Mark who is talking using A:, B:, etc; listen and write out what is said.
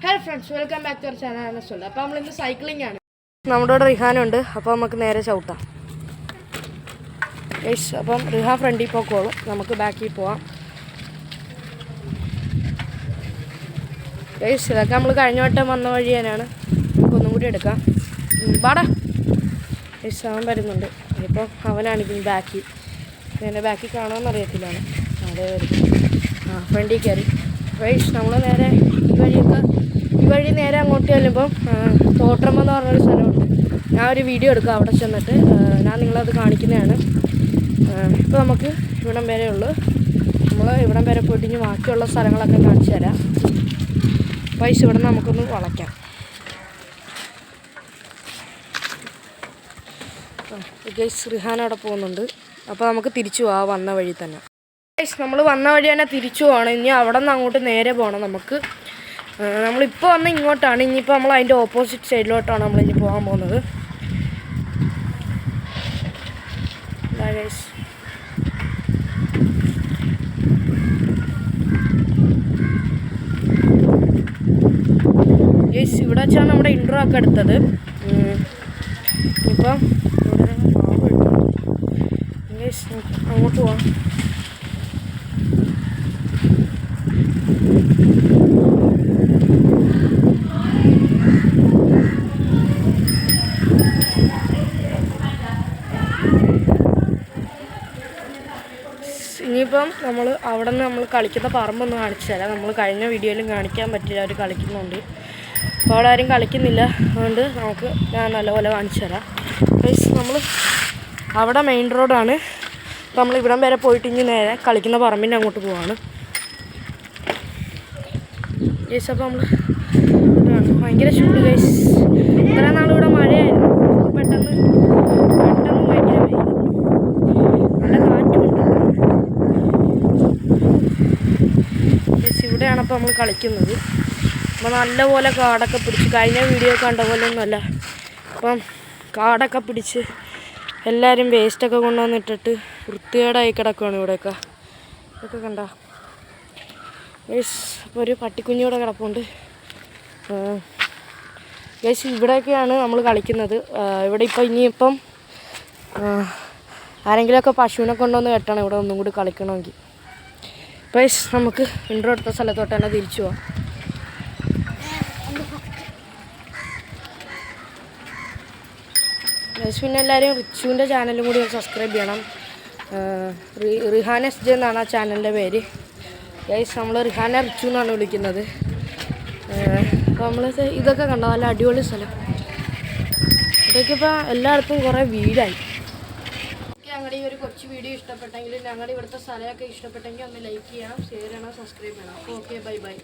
A: Hello friends, welcome back to our channel. അപ്പോൾ നമ്മൾ ഇന്ന് സൈക്ലിംഗ് ആണ്. നമ്മുടെ ഇവിടെ റിഹാനുണ്ട്. അപ്പോൾ നമുക്ക് നേരെ ചവിട്ടാം. ഗയ്സ്, അപ്പം റിഹാൻ ഫ്രണ്ടിൽ പോക്കോളും, നമുക്ക് ബാക്കിൽ പോവാം. ഗയ്സ്, ഇതൊക്കെ നമ്മൾ കഴിഞ്ഞ വട്ടം വന്ന വഴി തന്നെയാണ്. നമുക്കൊന്നും കൂടി എടുക്കാം. ബാടാ ഗയ്സ്, അവൻ വരുന്നുണ്ട്. ഇപ്പോൾ അവനാണെങ്കിൽ ബാക്കി എന്നെ ബാക്കി കാണുമെന്ന് അറിയത്തില്ലാണ്. അതേ വരും. ഫ്രണ്ടിൽ കയറി. ഗയ്സ്, നമ്മൾ നേരെ ഈ വഴി നേരെ അങ്ങോട്ട് ചെല്ലുമ്പം തോട്ടറമ്പ് എന്ന് പറഞ്ഞൊരു സ്ഥലമുണ്ട്. ഞാൻ ഒരു വീഡിയോ എടുക്കാം അവിടെ ചെന്നിട്ട്, ഞാൻ നിങ്ങളത് കാണിക്കുന്നതാണ്. ഇപ്പോൾ നമുക്ക് ഇവിടം വരെ ഉള്ളു. നമ്മൾ ഇവിടം വരെ പോയിട്ട് ഇനി ബാക്കിയുള്ള സ്ഥലങ്ങളൊക്കെ കാണിച്ചു തരാം. പൈസ ഇവിടെ നമുക്കൊന്ന് വളയ്ക്കാം. ഗയ്സ്, റിഹാൻ അവിടെ പോകുന്നുണ്ട്. അപ്പോൾ നമുക്ക് തിരിച്ചു പോവാം വന്ന വഴി തന്നെ. ഗയ്സ്, നമ്മൾ വന്ന വഴി തന്നെ തിരിച്ചു പോകണം. ഇനി അവിടെ നിന്ന് അങ്ങോട്ട് നേരെ പോകണം. നമ്മളിപ്പോൾ വന്ന് ഇങ്ങോട്ടാണ്. ഇനിയിപ്പോൾ നമ്മൾ അതിൻ്റെ ഓപ്പോസിറ്റ് സൈഡിലോട്ടാണ് നമ്മളിനി പോകാൻ പോകുന്നത്. ഗയ്സ്, ഇവിടെ വെച്ചാണ് നമ്മുടെ ഇൻട്രോ ഒക്കെ എടുത്തത്. ഇപ്പം ഗയ്സ്, അങ്ങോട്ട് പോവാം. ഇനിയിപ്പം അവിടെ നിന്ന് നമ്മൾ കളിക്കുന്ന പറമ്പൊന്ന് കാണിച്ചു തരാം. നമ്മൾ കഴിഞ്ഞ വീഡിയോയിലും കാണിക്കാൻ പറ്റില്ല, അവർ കളിക്കുന്നുണ്ട്. അപ്പോൾ അവിടെ ആരും കളിക്കുന്നില്ല, അതുകൊണ്ട് ഞാൻ നല്ലപോലെ കാണിച്ചു തരാം. പ്ലീസ്, നമ്മൾ അവിടെ മെയിൻ റോഡാണ്. അപ്പോൾ നമ്മൾ ഇവിടം വരെ പോയിട്ട് ഇനി നേരെ കളിക്കുന്ന പറമ്പിൻ്റെ അങ്ങോട്ട് പോവാണ്. ഗൈസ്, അപ്പോൾ നമ്മൾ ഭയങ്കര ചൂട് ഗൈസ്. ഇത്രയും നാളിവിടെ മഴയായിരുന്നു. പെട്ടെന്ന് ഭയങ്കര വെയിൽ, നല്ല കാറ്റുമുണ്ട്. ഗൈസ്, ഇവിടെയാണ് അപ്പോൾ നമ്മൾ കളിക്കുന്നത്. അപ്പോൾ നല്ലപോലെ കാടൊക്കെ പിടിച്ച്, കഴിഞ്ഞ വീഡിയോ കണ്ട പോലെ ഒന്നുമല്ല. അപ്പം കാടൊക്കെ പിടിച്ച് എല്ലാവരും വേസ്റ്റൊക്കെ കൊണ്ടുവന്നിട്ടിട്ട് വൃത്തികേടായി കിടക്കുകയാണ് ഇവിടെയൊക്കെ. ഇതൊക്കെ കണ്ട ഗൈസ്. അപ്പോൾ ഒരു പട്ടിക്കുഞ്ഞൂടെ കിടപ്പുണ്ട്. ഗൈസ്, ഇവിടെയൊക്കെയാണ് നമ്മൾ കളിക്കുന്നത്. ഇവിടെ ഇനിയിപ്പം ആരെങ്കിലുമൊക്കെ പശുവിനെ കൊണ്ടുവന്ന് കെട്ടണം ഇവിടെ ഒന്നും കൂടി കളിക്കണമെങ്കിൽ. ഗൈസ്, നമുക്ക് ഇൻട്രോ എടുത്ത സ്ഥലത്തോട്ട് തന്നെ തിരിച്ചു പോവാം. ഗൈസ്, പിന്നെ എല്ലാവരും റിച്ചുവിൻ്റെ ചാനലും കൂടി സബ്സ്ക്രൈബ് ചെയ്യണം. റിഹാൻ SJ എന്നാണ് ആ ചാനലിൻ്റെ പേര്. ഗൈസ്, നമ്മൾ റിഹാനെ റിച്ചു എന്നാണ് വിളിക്കുന്നത്. അപ്പോൾ നമ്മൾ ഇതൊക്കെ കണ്ടോ, നല്ല അടിപൊളി സ്ഥലം. ഇതൊക്കെ ഇപ്പോൾ എല്ലായിടത്തും കുറേ വീടായി. ഞങ്ങളുടെ ഈ ഒരു കൊച്ചു വീഡിയോ ഇഷ്ടപ്പെട്ടെങ്കിൽ, ഞങ്ങളുടെ ഇവിടുത്തെ സ്ഥലമൊക്കെ ഇഷ്ടപ്പെട്ടെങ്കിൽ ഒന്ന് ലൈക്ക് ചെയ്യണം, ഷെയർ ചെയ്യണം, സബ്സ്ക്രൈബ് ചെയ്യണം. അപ്പോൾ ഓക്കെ, ബൈ ബൈ.